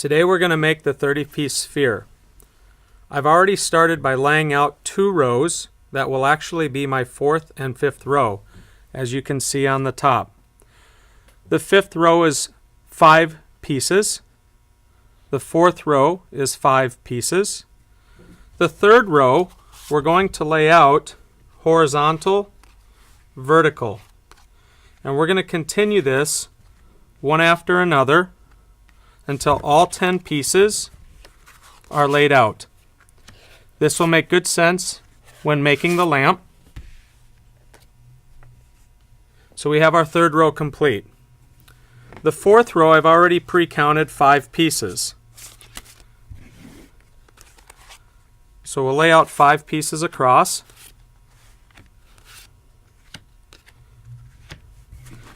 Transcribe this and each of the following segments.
Today we're going to make the 30-piece sphere. I've already started by laying out 2 rows that will actually be my 4th and 5th row, as you can see on the top. The 5th row is 5 pieces. The 4th row is 5 pieces. The 3rd row we're going to lay out horizontal, vertical. And we're going to continue this one after another until all 10 pieces are laid out. This will make good sense when making the lamp. So we have our 3rd row complete. The 4th row I've already pre-counted 5 pieces. So we'll lay out 5 pieces across.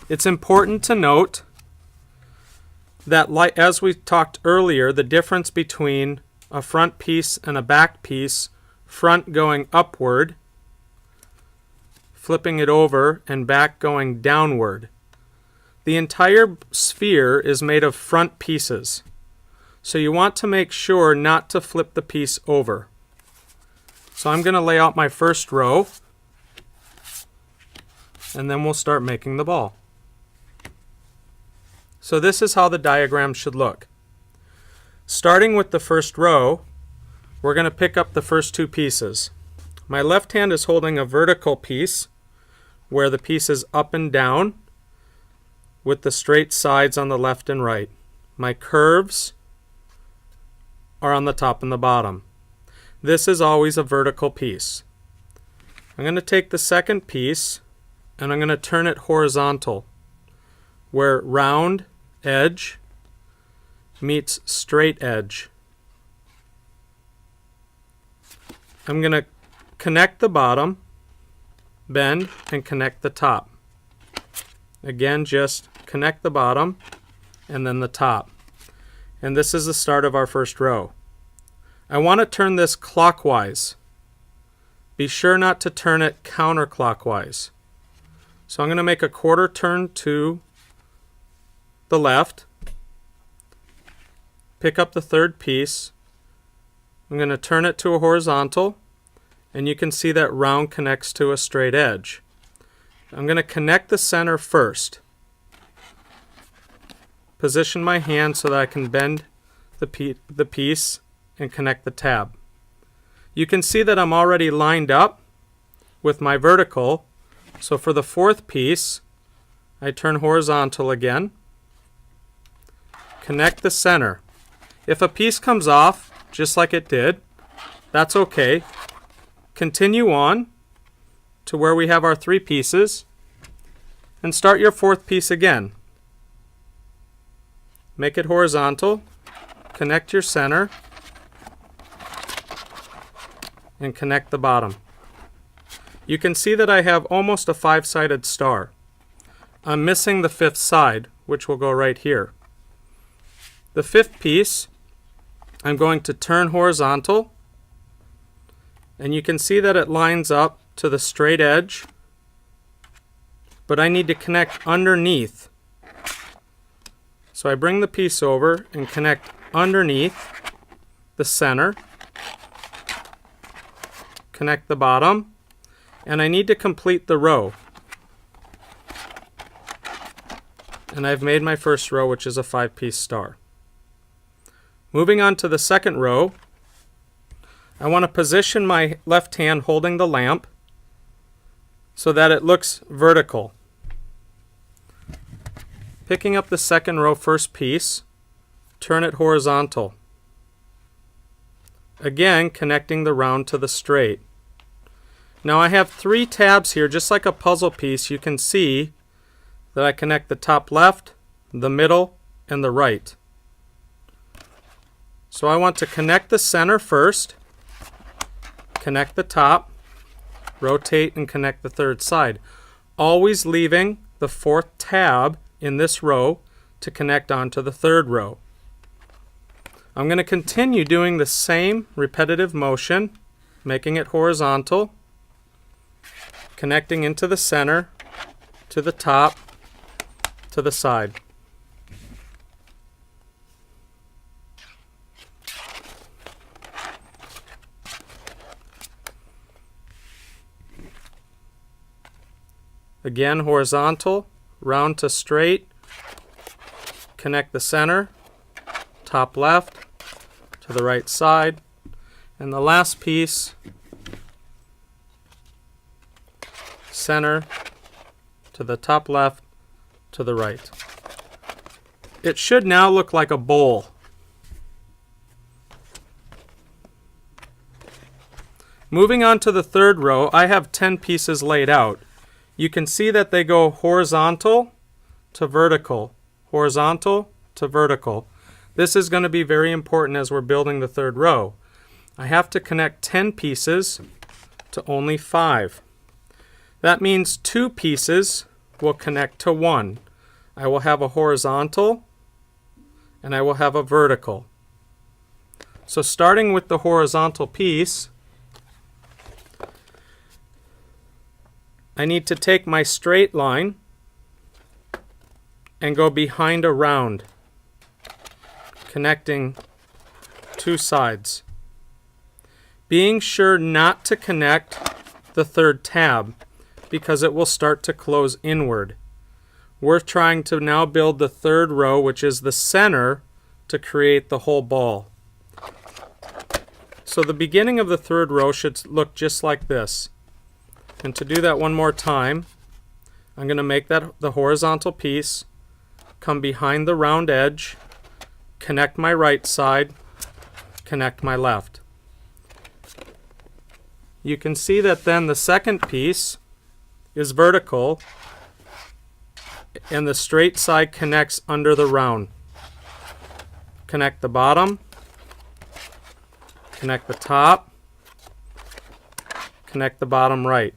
It's important to note that, as we talked earlier, the difference between a front piece and a back piece, front going upward, flipping it over, and back going downward. The entire sphere is made of front pieces, so you want to make sure not to flip the piece over. So I'm going to lay out my first row, and then we'll start making the ball. So this is how the diagram should look. Starting with the first row, we're going to pick up the first 2 pieces. My left hand is holding a vertical piece where the piece is up and down with the straight sides on the left and right. My curves are on the top and the bottom. This is always a vertical piece. I'm going to take the second piece and I'm going to turn it horizontal, where round edge meets straight edge. I'm going to connect the bottom, bend, and connect the top. Again, just connect the bottom and then the top. And this is the start of our first row. I want to turn this clockwise. Be sure not to turn it counterclockwise. So I'm going to make a quarter turn to the left, pick up the 3rd piece. I'm going to turn it to a horizontal, and you can see that round connects to a straight edge. I'm going to connect the center first. Position my hand so that I can bend the piece and connect the tab. You can see that I'm already lined up with my vertical, so for the 4th piece, I turn horizontal again, connect the center. If a piece comes off, just like it did, that's okay. Continue on to where we have our 3 pieces and start your 4th piece again. Make it horizontal, connect your center, and connect the bottom. You can see that I have almost a 5-sided star. I'm missing the 5th side, which will go right here. The 5th piece, I'm going to turn horizontal, and you can see that it lines up to the straight edge, but I need to connect underneath. So I bring the piece over and connect underneath the center, connect the bottom, and I need to complete the row. And I've made my first row, which is a 5-piece star. Moving on to the 2nd row, I want to position my left hand holding the lamp so that it looks vertical. Picking up the 2nd row 1st piece, turn it horizontal. Again, connecting the round to the straight. Now I have 3 tabs here, just like a puzzle piece. You can see that I connect the top left, the middle, and the right. So I want to connect the center first, connect the top, rotate, and connect the 3rd side, always leaving the 4th tab in this row to connect onto the 3rd row. I'm going to continue doing the same repetitive motion, making it horizontal, connecting into the center, to the top, to the side. Again, horizontal, round to straight, connect the center, top left to the right side, and the last piece, center to the top left to the right. It should now look like a bowl. Moving on to the third row, I have 10 pieces laid out. You can see that they go horizontal to vertical, horizontal to vertical. This is going to be very important as we're building the third row. I have to connect 10 pieces to only 5. That means 2 pieces will connect to 1. I will have a horizontal and I will have a vertical. So starting with the horizontal piece, I need to take my straight line and go behind a round, connecting 2 sides. Being sure not to connect the third tab because it will start to close inward. We're trying to now build the third row, which is the center, to create the whole ball. So the beginning of the third row should look just like this. And to do that one more time, I'm going to make that the horizontal piece, come behind the round edge, connect my right side, connect my left. You can see that then the second piece is vertical and the straight side connects under the round. Connect the bottom, connect the top, connect the bottom right.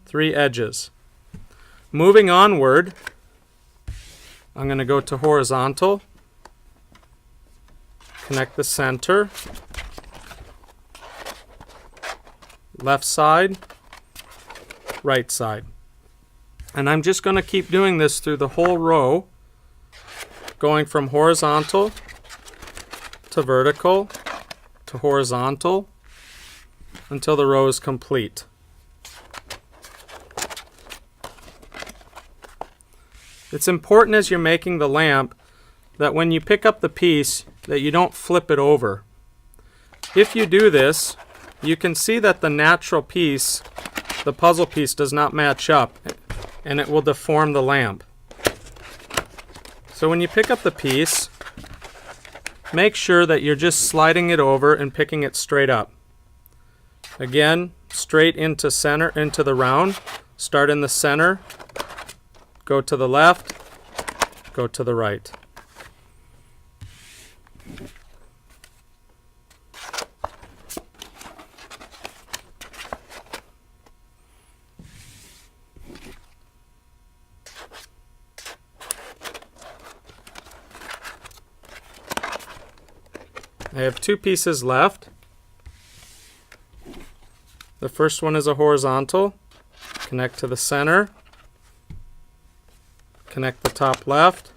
3 edges. Moving onward, I'm going to go to horizontal, connect the center, left side, right side. And I'm just going to keep doing this through the whole row, going from horizontal to vertical to horizontal until the row is complete. It's important as you're making the lamp that when you pick up the piece that you don't flip it over. If you do this, you can see that the natural piece, the puzzle piece, does not match up and it will deform the lamp. So when you pick up the piece, make sure that you're just sliding it over and picking it straight up. Again, straight into center, into the round. Start in the center, go to the left, go to the right. I have 2 pieces left. The first one is a horizontal. Connect to the center. Connect the top left.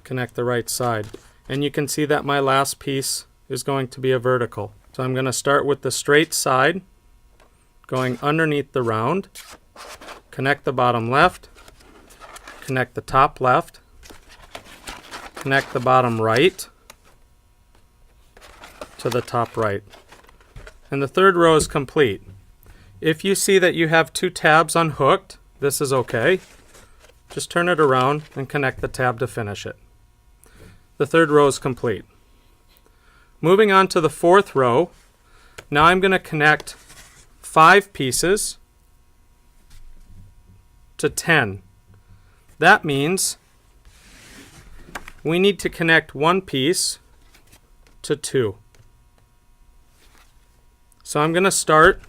Connect the right side. And you can see that my last piece is going to be a vertical. So I'm going to start with the straight side, going underneath the round. Connect the bottom left. Connect the top left. Connect the bottom right to the top right. And the third row is complete. If you see that you have 2 tabs unhooked, this is okay. Just turn it around and connect the tab to finish it. The third row is complete. Moving on to the fourth row, now I'm going to connect 5 pieces to 10. That means we need to connect 1 piece to 2. So I'm going to start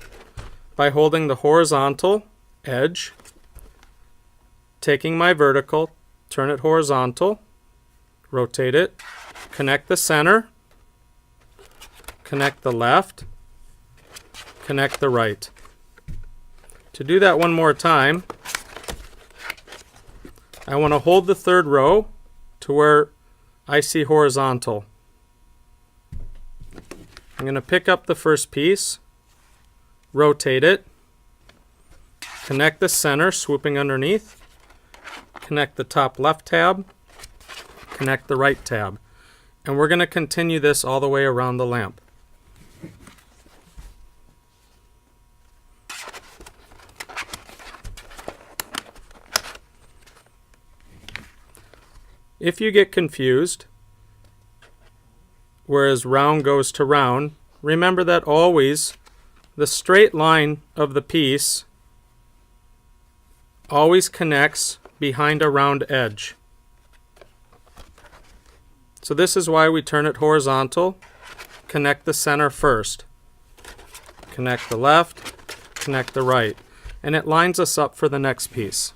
by holding the horizontal edge, taking my vertical, turn it horizontal, rotate it, connect the center, connect the left, connect the right. To do that one more time, I want to hold the third row to where I see horizontal. I'm going to pick up the first piece, rotate it, Connect the center, swooping underneath. Connect the top left tab. Connect the right tab. And we're going to continue this all the way around the lamp. If you get confused, whereas round goes to round, remember that always the straight line of the piece always connects behind a round edge. So this is why we turn it horizontal. Connect the center first. Connect the left, connect the right. And it lines us up for the next piece.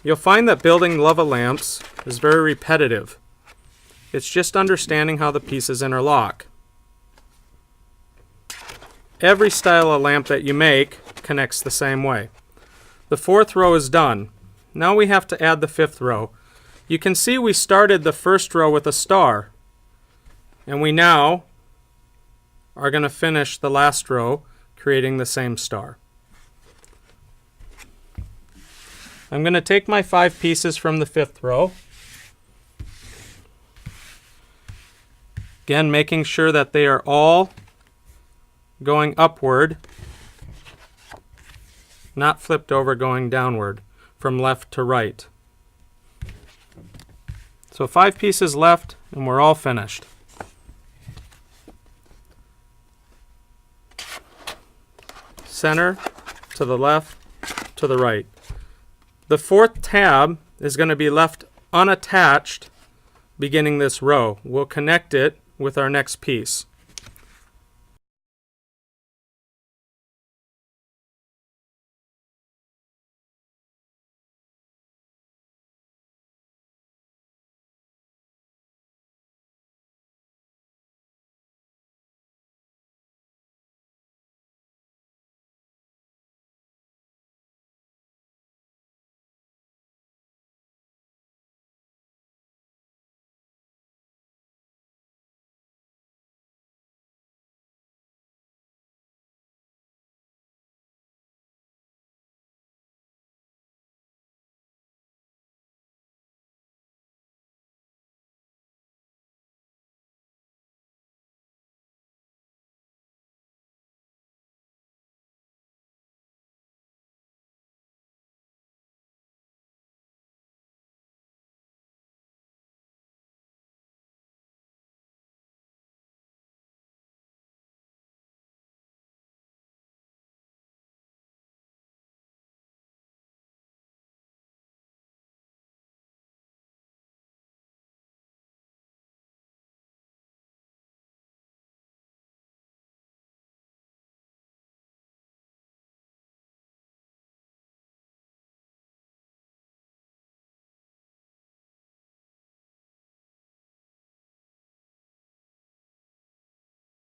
You'll find that building lava lamps is very repetitive. It's just understanding how the pieces interlock. Every style of lamp that you make connects the same way. The fourth row is done. Now we have to add the fifth row. You can see we started the first row with a star, and we now are going to finish the last row creating the same star. I'm going to take my 5 pieces from the fifth row. Again, making sure that they are all going upward, not flipped over going downward from left to right. So 5 pieces left and we're all finished. Center to the left to the right. The fourth tab is going to be left unattached beginning this row. We'll connect it with our next piece.